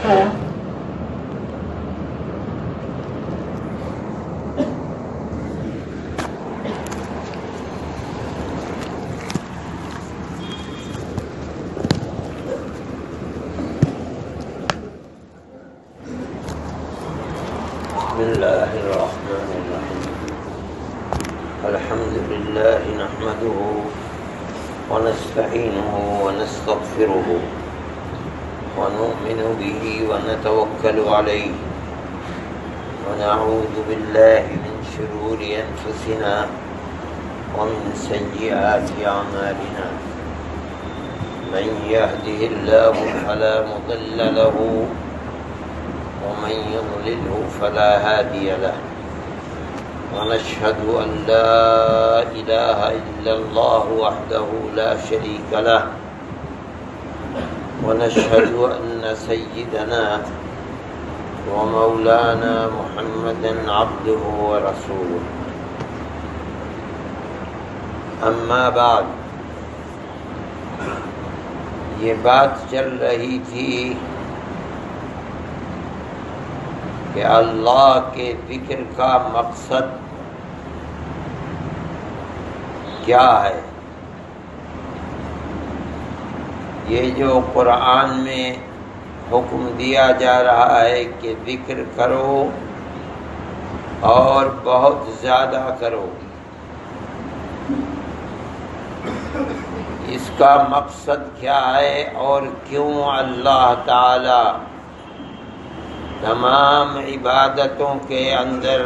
بسم الله الرحمن الرحيم الحمد لله نحمده ونستعينه ونستغفره ونؤمن به ونتوكل عليه ونعوذ بالله من شرور أنفسنا ومن سيئات أعمالنا من يهده الله فلا مضل له ومن يضلله فلا هادي له ونشهد أن لا إله إلا الله وحده لا شريك له ونشهد أن سيدنا ومولانا محمدا عبده ورسوله أما بعد یہ بات چل رہی تھی کہ اللہ کے ذکر کا مقصد کیا ہے. یہ جو قرآن میں حکم دیا جا رہا ہے کہ ذکر کرو اور بہت زیادہ کرو، اس کا مقصد کیا ہے اور کیوں اللہ تعالی تمام عبادتوں کے اندر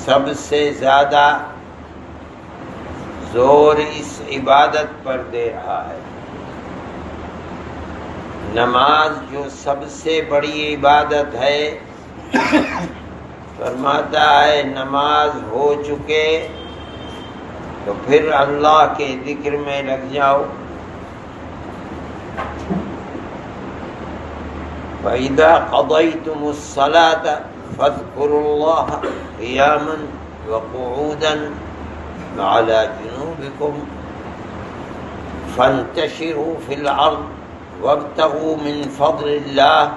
سب سے زیادہ زور اس عبادت پر دے رہا ہے. نماز جو سب سے بڑی عبادت ہے، فرماتا ہے نماز ہو چکے تو پھر اللہ کے ذکر میں لگ جاؤ. فَإِذَا قَضَيْتُمُ الصَّلَاةَ فَاذْكُرُوا اللَّهَ قِيَامًا وَقُعُودًا وَعَلَى جُنُوبِكُمْ فَانْتَشِرُوا فِي الْأَرْضِ وَابْتَغُوا مِنْ فَضْلِ اللَّهِ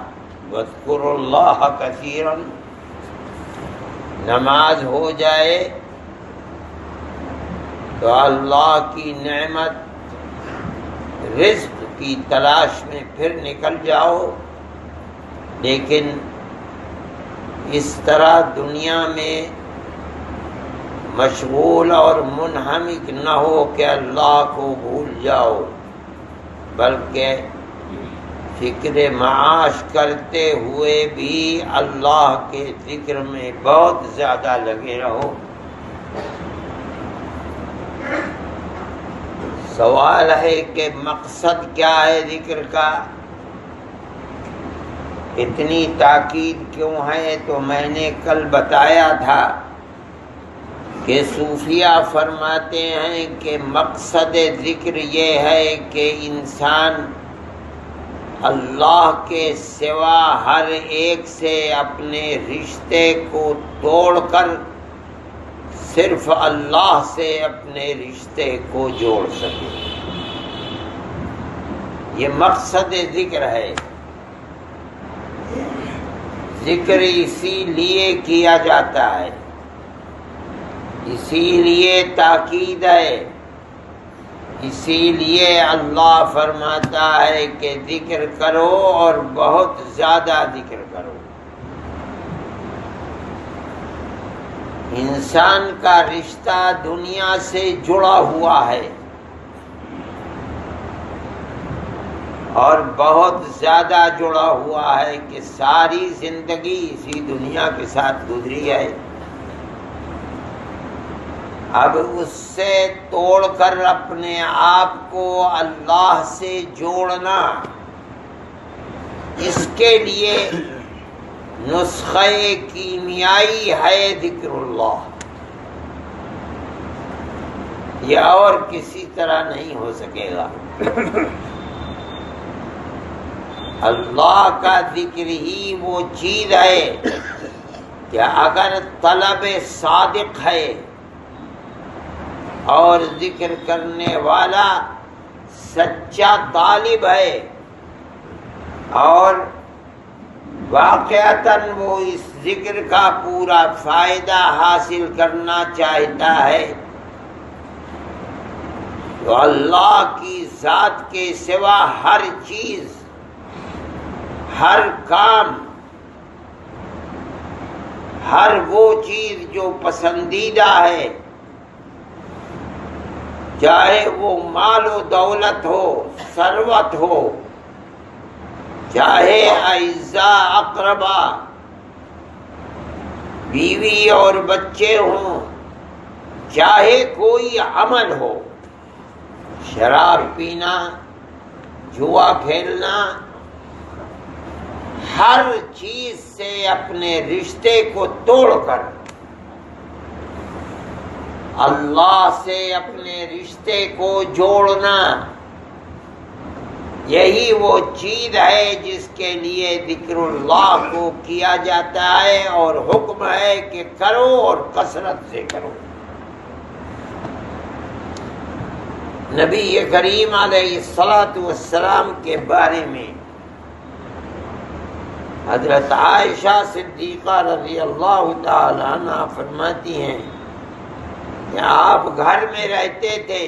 وَاذْكُرُوا اللَّهَ كَثِيرًا. نماز ہو جائے تو اللہ کی نعمت رزق کی تلاش میں پھر نکل جاؤ، لیکن اس طرح دنیا میں مشغول اور منہمک نہ ہو کہ اللہ کو بھول جاؤ، بلکہ فکر معاش کرتے ہوئے بھی اللہ کے ذکر میں بہت زیادہ لگے رہو. سوال ہے کہ مقصد کیا ہے ذکر کا، اتنی تاکید کیوں ہے؟ تو میں نے کل بتایا تھا کہ صوفیہ فرماتے ہیں کہ مقصد ذکر یہ ہے کہ انسان اللہ کے سوا ہر ایک سے اپنے رشتے کو توڑ کر صرف اللہ سے اپنے رشتے کو جوڑ سکے. یہ مقصد ذکر ہے. ذکر اسی لیے کیا جاتا ہے، اسی لیے تاکید ہے، اسی لیے اللہ فرماتا ہے کہ ذکر کرو اور بہت زیادہ ذکر کرو. انسان کا رشتہ دنیا سے جڑا ہوا ہے اور بہت زیادہ جڑا ہوا ہے کہ ساری زندگی اسی دنیا کے ساتھ گزری ہے. اب اس سے توڑ کر اپنے آپ کو اللہ سے جوڑنا، اس کے لیے نسخہ کیمیائی ہے ذکر اللہ. یہ اور کسی طرح نہیں ہو سکے گا. اللہ کا ذکر ہی وہ چیز ہے کہ اگر طلب صادق ہے اور ذکر کرنے والا سچا طالب ہے اور واقعتاً وہ اس ذکر کا پورا فائدہ حاصل کرنا چاہتا ہے تو اللہ کی ذات کے سوا ہر چیز، ہر کام، ہر وہ چیز جو پسندیدہ ہے، چاہے وہ مال و دولت ہو، ثروت ہو، چاہے اعزاء اقربا، بیوی اور بچے ہوں، چاہے کوئی عمل ہو، شراب پینا، جوا کھیلنا، ہر چیز سے اپنے رشتے کو توڑ کر اللہ سے اپنے رشتے کو جوڑنا، یہی وہ چیز ہے جس کے لیے ذکر اللہ کو کیا جاتا ہے، اور حکم ہے کہ کرو اور کثرت سے کرو۔ نبی کریم علیہ الصلاۃ والسلام کے بارے میں حضرت عائشہ صدیقہ رضی اللہ تعالی عنہ فرماتی ہیں کہ آپ گھر میں رہتے تھے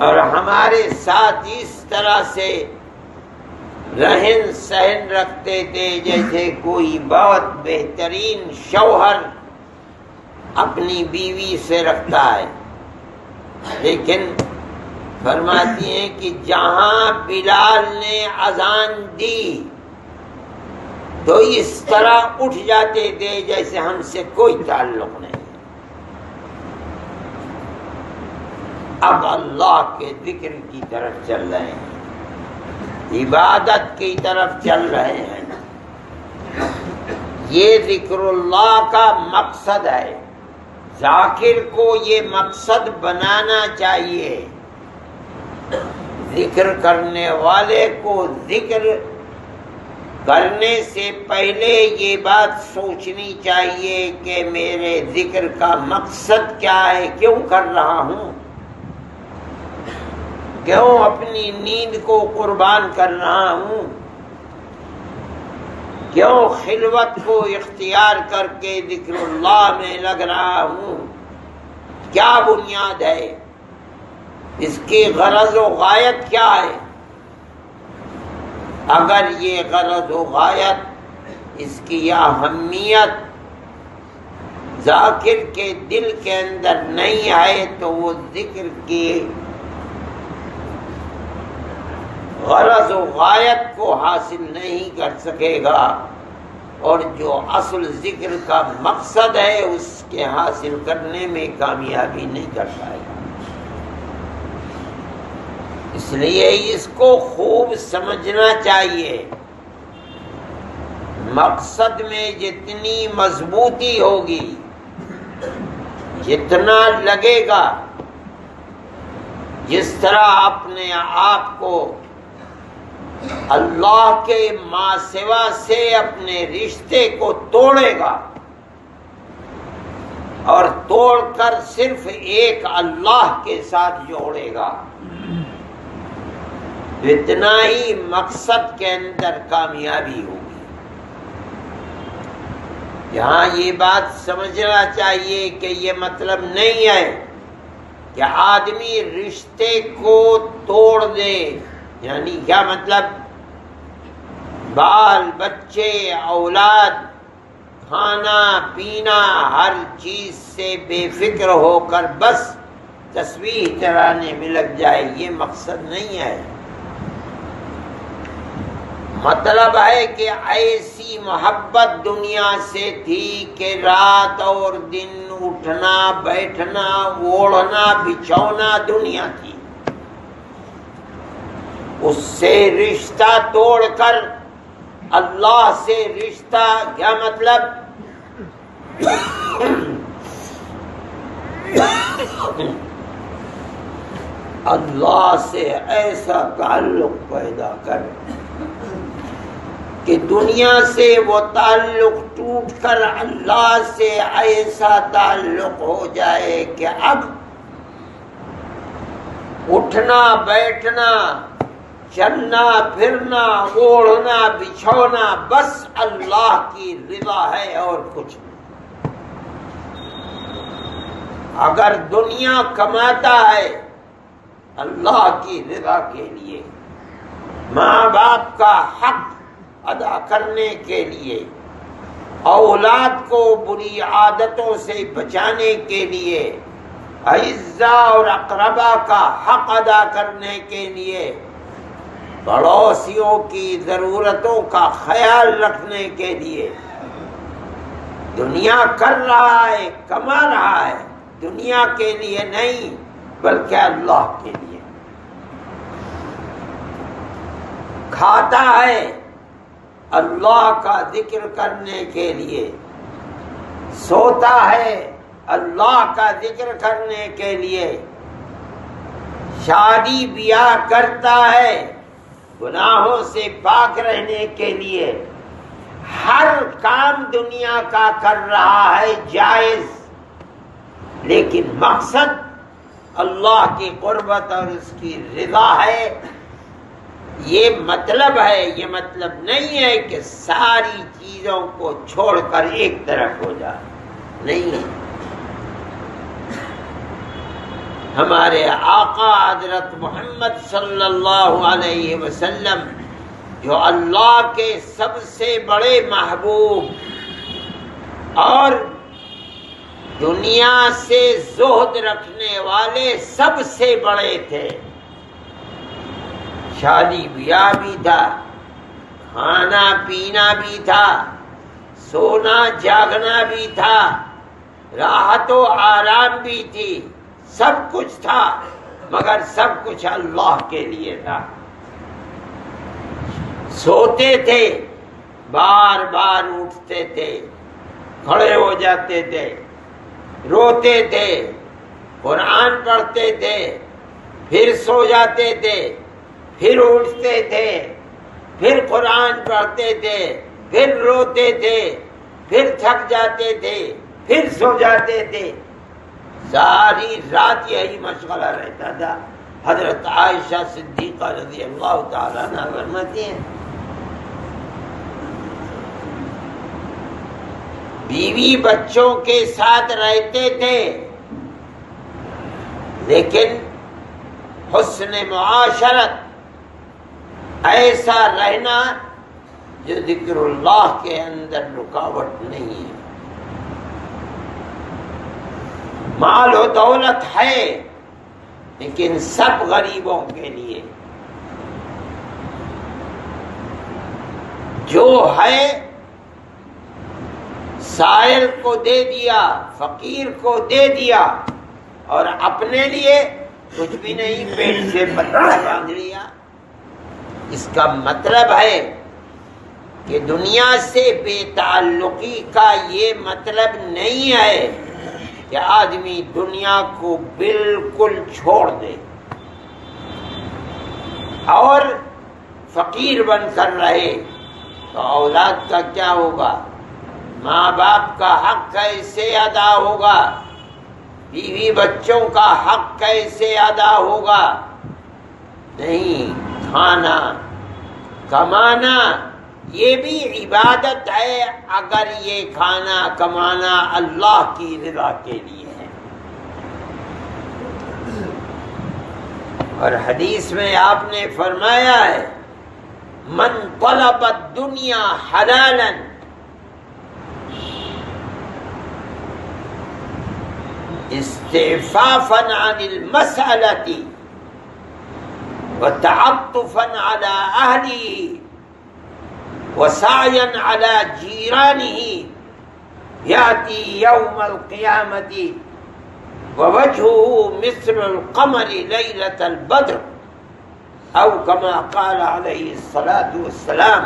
اور ہمارے ساتھ اس طرح سے رہن سہن رکھتے تھے جیسے کوئی بہت بہترین شوہر اپنی بیوی سے رکھتا ہے، لیکن فرماتی ہیں کہ جہاں بلال نے اذان دی تو اس طرح اٹھ جاتے تھے جیسے ہم سے کوئی تعلق نہیں، اب اللہ کے ذکر کی طرف چل رہے ہیں، عبادت کی طرف چل رہے ہیں۔ یہ ذکر اللہ کا مقصد ہے، ذاکر کو یہ مقصد بنانا چاہیے، ذکر کرنے والے کو ذکر کرنے سے پہلے یہ بات سوچنی چاہیے کہ میرے ذکر کا مقصد کیا ہے، کیوں کر رہا ہوں، کیوں اپنی نیند کو قربان کر رہا ہوں، کیوں خلوت کو اختیار کر کے ذکر اللہ میں لگ رہا ہوں، کیا بنیاد ہے، اس کی غرض و غایت کیا ہے۔ اگر یہ غرض و غایت، اس کی اہمیت ذاکر کے دل کے اندر نہیں ہے تو وہ ذکر کی غرض و غایت کو حاصل نہیں کر سکے گا، اور جو اصل ذکر کا مقصد ہے اس کے حاصل کرنے میں کامیابی نہیں کر پائے گا۔ اس لیے اس کو خوب سمجھنا چاہیے، مقصد میں جتنی مضبوطی ہوگی، جتنا لگے گا، جس طرح اپنے آپ کو اللہ کے ماں سوا سے اپنے رشتے کو توڑے گا اور توڑ کر صرف ایک اللہ کے ساتھ جوڑے گا، اتنا ہی مقصد کے اندر کامیابی ہوگی۔ یہاں یہ بات سمجھنا چاہیے کہ یہ مطلب نہیں ہے کہ آدمی رشتے کو توڑ دے، یعنی کیا مطلب، بال بچے اولاد کھانا پینا ہر چیز سے بے فکر ہو کر بس تسبیح چلانے میں لگ جائے، یہ مقصد نہیں ہے۔ مطلب ہے کہ ایسی محبت دنیا سے تھی کہ رات اور دن اٹھنا بیٹھنا اوڑھنا بچھونا دنیا تھی، اس سے رشتہ توڑ کر اللہ سے رشتہ، کیا مطلب، اللہ سے ایسا تعلق پیدا کر کہ دنیا سے وہ تعلق ٹوٹ کر اللہ سے ایسا تعلق ہو جائے کہ اب اٹھنا بیٹھنا چلنا پھرنا اوڑھنا بچھونا بس اللہ کی رضا ہے اور کچھ نہیں۔ اگر دنیا کماتا ہے اللہ کی رضا کے لیے، ماں باپ کا حق ادا کرنے کے لیے، اولاد کو بری عادتوں سے بچانے کے لیے، اعزاء اور اقربا کا حق ادا کرنے کے لیے، پڑوسیوں کی ضرورتوں کا خیال رکھنے کے لیے دنیا کر رہا ہے، کما رہا ہے، دنیا کے لیے نہیں بلکہ اللہ کے لیے۔ کھاتا ہے اللہ کا ذکر کرنے کے لیے، سوتا ہے اللہ کا ذکر کرنے کے لیے، شادی بیاہ کرتا ہے گناہوں سے پاک رہنے کے لیے، ہر کام دنیا کا کر رہا ہے جائز، لیکن مقصد اللہ کی قربت اور اس کی رضا ہے۔ یہ مطلب ہے، یہ مطلب نہیں ہے کہ ساری چیزوں کو چھوڑ کر ایک طرف ہو جائے، نہیں ہے۔ ہمارے آقا حضرت محمد صلی اللہ علیہ وسلم جو اللہ کے سب سے بڑے محبوب اور دنیا سے زہد رکھنے والے سب سے بڑے تھے، شادی بیاہ بھی تھا، کھانا پینا بھی تھا، سونا جاگنا بھی تھا، راحت و آرام بھی تھی، سب کچھ تھا، مگر سب کچھ اللہ کے لیے تھا۔ سوتے تھے بار بار اٹھتے تھے، کھڑے ہو جاتے تھے، روتے تھے، قرآن پڑھتے تھے، پھر سو جاتے تھے، پھر اٹھتے تھے، پھر قرآن پڑھتے تھے، پھر روتے تھے، پھر تھک جاتے تھے، پھر سو جاتے تھے، ساری رات یہی مشغلہ رہتا تھا۔ حضرت عائشہ صدیقہ رضی اللہ تعالیٰ عنہا فرماتی ہیں بیوی بچوں کے ساتھ رہتے تھے، لیکن حسن معاشرت، ایسا رہنا جو ذکر اللہ کے اندر رکاوٹ نہیں ہے۔ مال و دولت ہے لیکن سب غریبوں کے لیے، جو ہے سائل کو دے دیا، فقیر کو دے دیا، اور اپنے لیے کچھ بھی نہیں، پیٹ سے پتھر باندھ لیا۔ اس کا مطلب ہے کہ دنیا سے بے تعلقی کا یہ مطلب نہیں ہے کہ آدمی دنیا کو بالکل چھوڑ دے اور فقیر بن کر رہے، تو اولاد کا کیا ہوگا؟ ماں باپ کا حق کیسے ادا ہوگا؟ بیوی بچوں کا حق کیسے ادا ہوگا؟ نہیں، کھانا کمانا یہ بھی عبادت ہے، اگر یہ کھانا کمانا اللہ کی رضا کے لیے ہے۔ اور حدیث میں آپ نے فرمایا ہے من طلب الدنیا حلالا استعفافا عن المسألة وتعطفا على أهله وسعيا على جيرانه يأتي يوم القيامة ووجهه مثل القمر ليلة البدر أو كما قال عليه الصلاة والسلام۔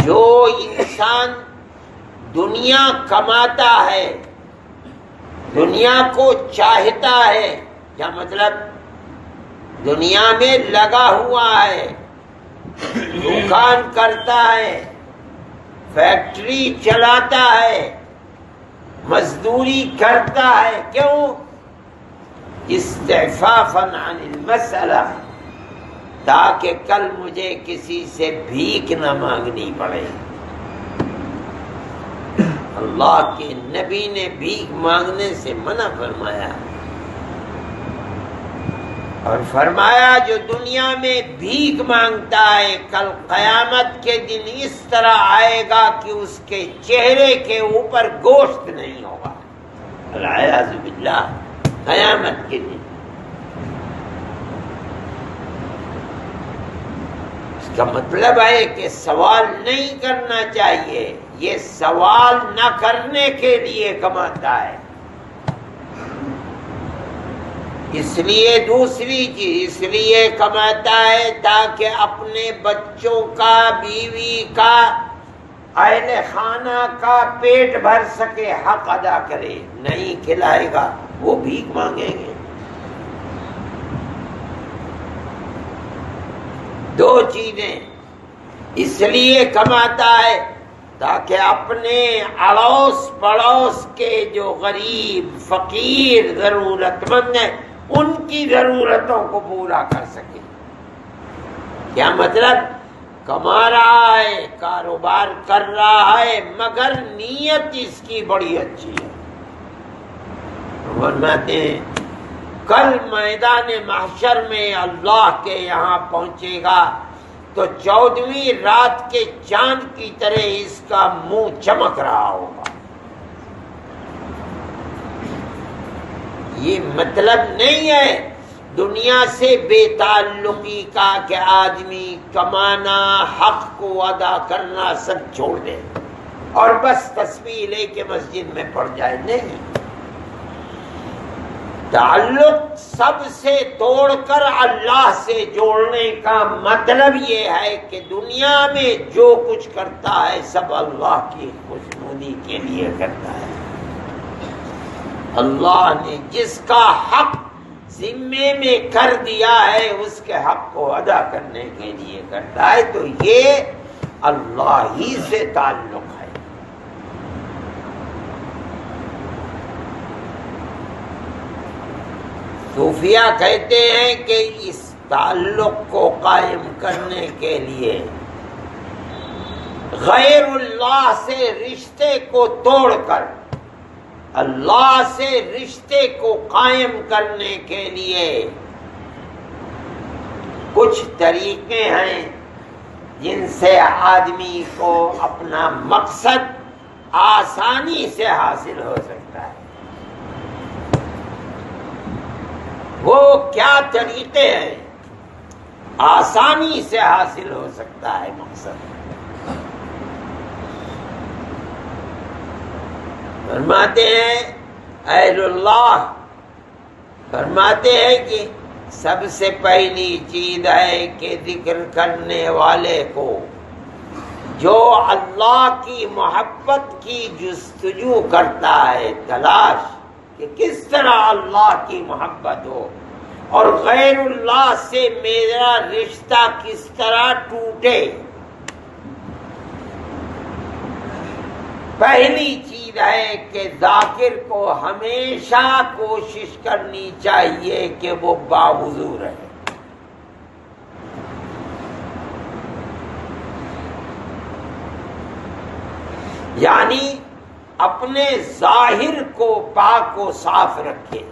جو انسان دنیا کماتا ہے، دنیا کو چاہتا ہے، کیا مطلب؟ دنیا میں لگا ہوا ہے، دکان کرتا ہے، فیکٹری چلاتا ہے، مزدوری کرتا ہے، کیوں؟ استعفافا عن المسئلہ، تاکہ کل مجھے کسی سے بھیک نہ مانگنی پڑے۔ اللہ کے نبی نے بھیک مانگنے سے منع فرمایا، اور فرمایا جو دنیا میں بھیک مانگتا ہے کل قیامت کے دن اس طرح آئے گا کہ اس کے چہرے کے اوپر گوشت نہیں ہوگا، الیاذ باللہ، قیامت کے دن۔ اس کا مطلب ہے کہ سوال نہیں کرنا چاہیے، یہ سوال نہ کرنے کے لیے کماتا ہے۔ اس لیے دوسری چیز اس لیے کماتا ہے تاکہ اپنے بچوں کا، بیوی کا، اہل خانہ کا پیٹ بھر سکے، حق ادا کرے۔ نہیں کھلائے گا وہ بھیک مانگیں گے۔ دو چیزیں اس لیے کماتا ہے تاکہ اپنے اڑوس پڑوس کے جو غریب، فقیر، ضرورت مند ہیں ان کی ضرورتوں کو پورا کر سکے۔ کیا مطلب؟ کما رہا ہے، کاروبار کر رہا ہے، مگر نیت اس کی بڑی اچھی ہے۔ فرماتے ہیں کل میدان محشر میں اللہ کے یہاں پہنچے گا تو 14ویں رات کے چاند کی طرح اس کا منہ چمک رہا ہوگا۔ یہ مطلب نہیں ہے دنیا سے بے تعلقی کا کہ آدمی کمانا، حق کو ادا کرنا سب چھوڑ دے اور بس تسبیح لے کے مسجد میں پڑ جائے۔ نہیں، تعلق سب سے توڑ کر اللہ سے جوڑنے کا مطلب یہ ہے کہ دنیا میں جو کچھ کرتا ہے سب اللہ کی خوشنودی کے لیے کرتا ہے۔ اللہ نے جس کا حق ذمے میں کر دیا ہے اس کے حق کو ادا کرنے کے لیے کرتا ہے، تو یہ اللہ ہی سے تعلق ہے۔ صوفیہ کہتے ہیں کہ اس تعلق کو قائم کرنے کے لیے غیر اللہ سے رشتے کو توڑ کر اللہ سے رشتے کو قائم کرنے کے لیے کچھ طریقے ہیں جن سے آدمی کو اپنا مقصد آسانی سے حاصل ہو سکتا ہے۔ وہ کیا طریقے ہیں آسانی سے حاصل ہو سکتا ہے مقصد؟ فرماتے ہیں اہل اللہ فرماتے ہیں کہ سب سے پہلی چیز ہے کہ ذکر کرنے والے کو جو اللہ کی محبت کی جستجو کرتا ہے، تلاش کہ کس طرح اللہ کی محبت ہو اور غیر اللہ سے میرا رشتہ کس طرح ٹوٹے، پہلی چیز ہے کہ ذاکر کو ہمیشہ کوشش کرنی چاہیے کہ وہ باوضو رہے۔ یعنی اپنے ظاہر کو پاک و صاف رکھے۔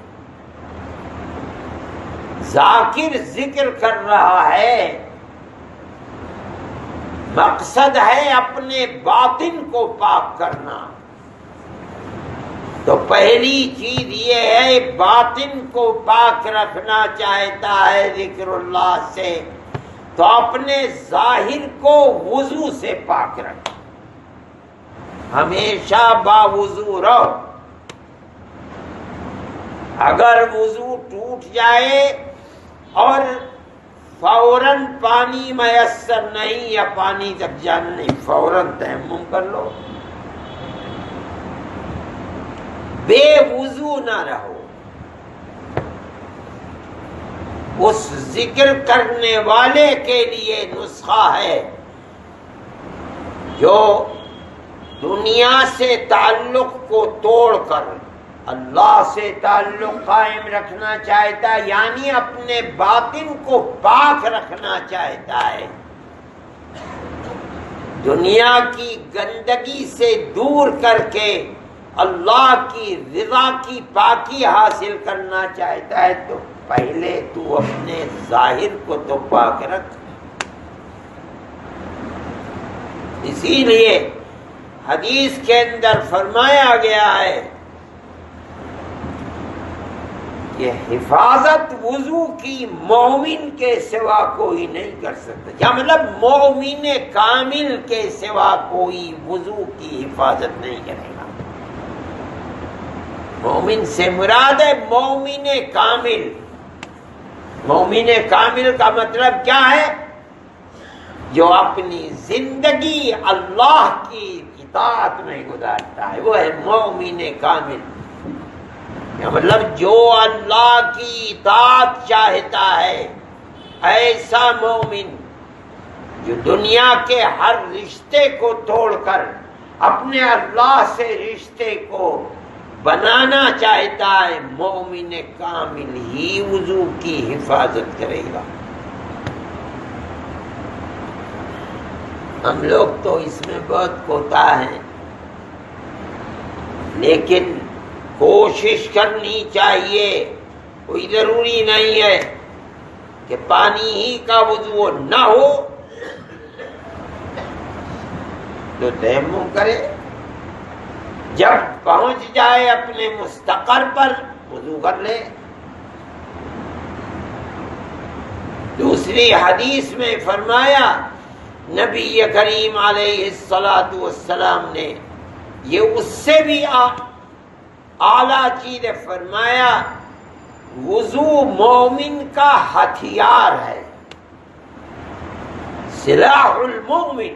ذاکر ذکر کر رہا ہے، مقصد ہے اپنے باطن کو پاک کرنا، تو پہلی چیز یہ ہے باطن کو پاک رکھنا چاہتا ہے ذکر اللہ سے، تو اپنے ظاہر کو وضو سے پاک رکھ، ہمیشہ باوضو رہو۔ اگر وضو ٹوٹ جائے اور فوراً پانی میسر نہیں یا پانی تک جانا نہیں، فوراً تیمم کر لو، بے وضو نہ رہو۔ اس ذکر کرنے والے کے لیے نسخہ ہے جو دنیا سے تعلق کو توڑ کر اللہ سے تعلق قائم رکھنا چاہتا ہے، یعنی اپنے باطن کو پاک رکھنا چاہتا ہے، دنیا کی گندگی سے دور کر کے اللہ کی رضا کی پاکی حاصل کرنا چاہتا ہے، تو پہلے تو اپنے ظاہر کو تو پاک رکھ۔ اسی لیے حدیث کے اندر فرمایا گیا ہے کہ حفاظت وضو کی مومن کے سوا کوئی نہیں کر سکتا، کیا مطلب مومن کامل کے سوا کوئی وضو کی حفاظت نہیں کرے گا۔ مومن سے مراد ہے مومن کامل۔ مومن کامل کا مطلب کیا ہے؟ جو اپنی زندگی اللہ کی اطاعت میں گزارتا ہے، وہ ہے مومن کامل۔ مطلب جو اللہ کی اطاعت چاہتا ہے، ایسا مومن جو دنیا کے ہر رشتے کو توڑ کر اپنے اللہ سے رشتے کو بنانا چاہتا ہے، مومن کامل ہی وضو کی حفاظت کرے گا۔ ہم لوگ تو اس میں بہت کوتاہ ہیں، لیکن کوشش کرنی چاہیے۔ کوئی ضروری نہیں ہے کہ پانی ہی کا وضو نہ ہو تو تیمم کرے، جب پہنچ جائے اپنے مستقر پر وضو کر لے۔ دوسری حدیث میں فرمایا نبی کریم علیہ الصلاۃ والسلام نے، یہ اس سے بھی اعلیٰ چیز فرمایا، وضو مومن کا ہتھیار ہے، سلاح المومن۔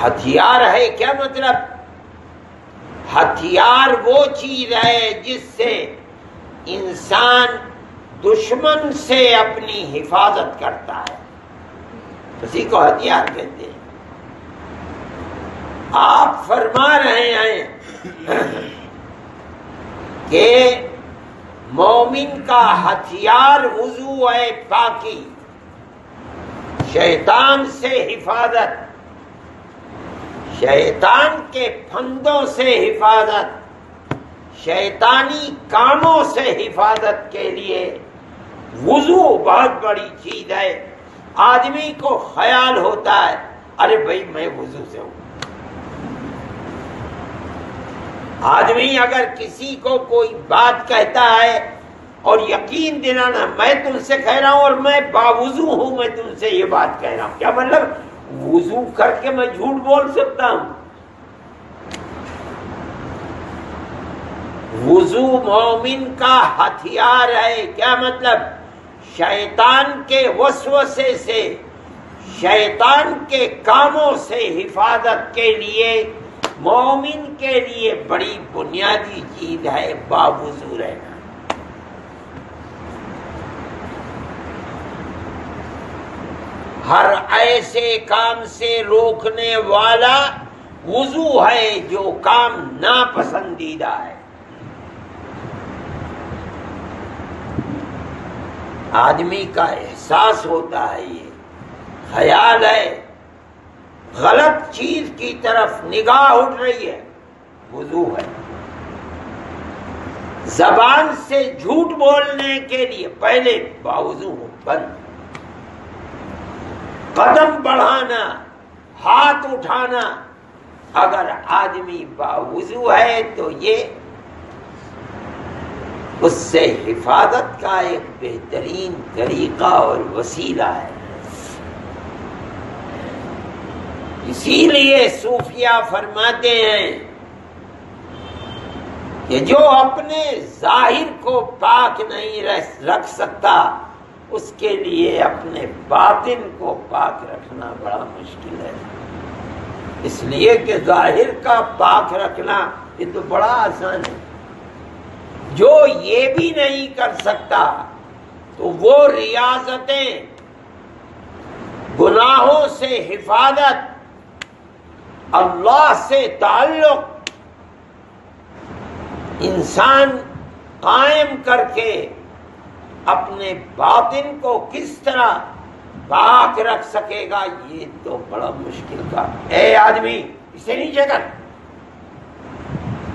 ہتھیار ہے کیا مطلب؟ ہتھیار وہ چیز ہے جس سے انسان دشمن سے اپنی حفاظت کرتا ہے، اسی کو ہتھیار کہتے ہیں۔ آپ فرما رہے ہیں کہ مومن کا ہتھیار وضو ہے، پاکی، شیطان سے حفاظت، شیطان کے پھندوں سے حفاظت، شیطانی کاموں سے حفاظت کے لیے وضو بہت بڑی چیز ہے۔ آدمی کو خیال ہوتا ہے ارے بھائی میں وضو سے ہوں۔ آدمی اگر کسی کو کوئی بات کہتا ہے اور یقین دلانا میں تم سے کہہ رہا ہوں اور میں باوضو ہوں، میں تم سے یہ بات کہہ رہا ہوں، کیا مطلب وضو کر کے میں جھوٹ بول سکتا ہوں؟ وضو مومن کا ہتھیار ہے، کیا مطلب؟ شیطان کے وسوسے سے، شیطان کے کاموں سے حفاظت کے لیے مومن کے لیے بڑی بنیادی چیز ہے باوضو رہنا۔ ہر ایسے کام سے روکنے والا وضو ہے جو کام ناپسندیدہ ہے۔ آدمی کا احساس ہوتا ہے، یہ خیال ہے غلط چیز کی طرف نگاہ اٹھ رہی ہے، وضو ہے۔ زبان سے جھوٹ بولنے کے لیے پہلے باوضو ہو، بند۔ قدم بڑھانا، ہاتھ اٹھانا، اگر آدمی باوضو ہے تو یہ اس سے حفاظت کا ایک بہترین طریقہ اور وسیلہ ہے۔ اسی لیے صوفیہ فرماتے ہیں کہ جو اپنے ظاہر کو پاک نہیں رکھ سکتا، اس کے لیے اپنے باطن کو پاک رکھنا بڑا مشکل ہے۔ اس لیے کہ ظاہر کا پاک رکھنا یہ تو بڑا آسان ہے۔ جو یہ بھی نہیں کر سکتا تو وہ ریاضتیں، گناہوں سے حفاظت، اللہ سے تعلق، انسان قائم کر کے اپنے باطن کو کس طرح پاک رکھ سکے گا، یہ تو بڑا مشکل کا۔ اے آدمی اسے نیچے کر،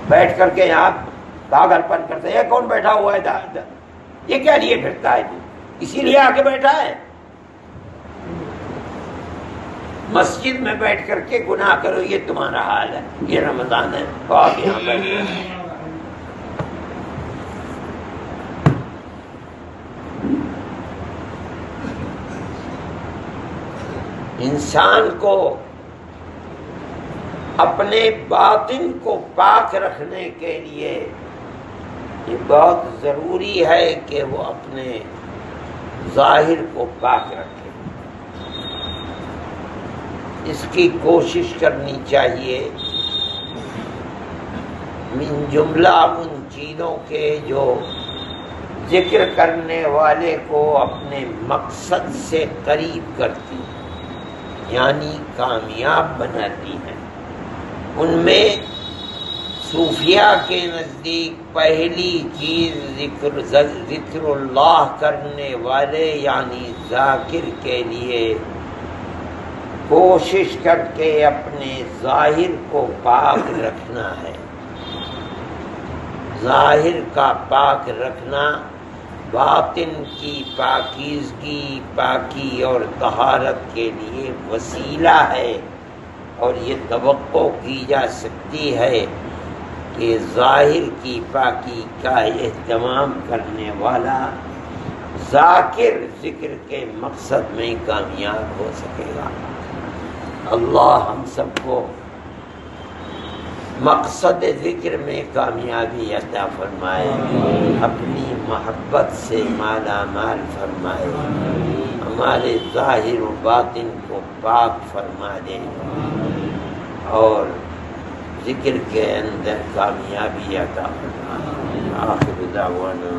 بیٹھ کر کے یہاں پاگل پن کرتے ہیں، کون بیٹھا ہوا ہے، یہ کیا لیے پھرتا ہے، اسی لیے آگے بیٹھا ہے۔ مسجد میں بیٹھ کر کے گناہ کرو، یہ تمہارا حال ہے، یہ رمضان ہے تو آپ یہاں بیٹھے ہیں۔ انسان کو اپنے باطن کو پاک رکھنے کے لیے یہ بہت ضروری ہے کہ وہ اپنے ظاہر کو پاک رکھے۔ اس کی کوشش کرنی چاہیے۔ من جملہ ان چیزوں کے جو ذکر کرنے والے کو اپنے مقصد سے قریب کرتی ہیں، یعنی کامیاب بناتی ہیں، ان میں صوفیاء کے نزدیک پہلی چیز ذکر اللہ کرنے والے یعنی ذاکر کے لیے کوشش کر کے اپنے ظاہر کو پاک رکھنا ہے۔ ظاہر کا پاک رکھنا باطن کی پاکیزگی، پاکی اور طہارت کے لیے وسیلہ ہے، اور یہ توقع کی جا سکتی ہے کہ ظاہر کی پاکی کا اہتمام کرنے والا ذاکر ذکر کے مقصد میں کامیاب ہو سکے گا۔ اللہ ہم سب کو مقصد ذکر میں کامیابی عطا فرمائے، اپنی محبت سے مالا مال فرمائے، ہمارے ظاہر و باطن کو پاک فرما دے، اور ذکر کے اندر کامیابی عطا فرمائے۔ آخر دعوانا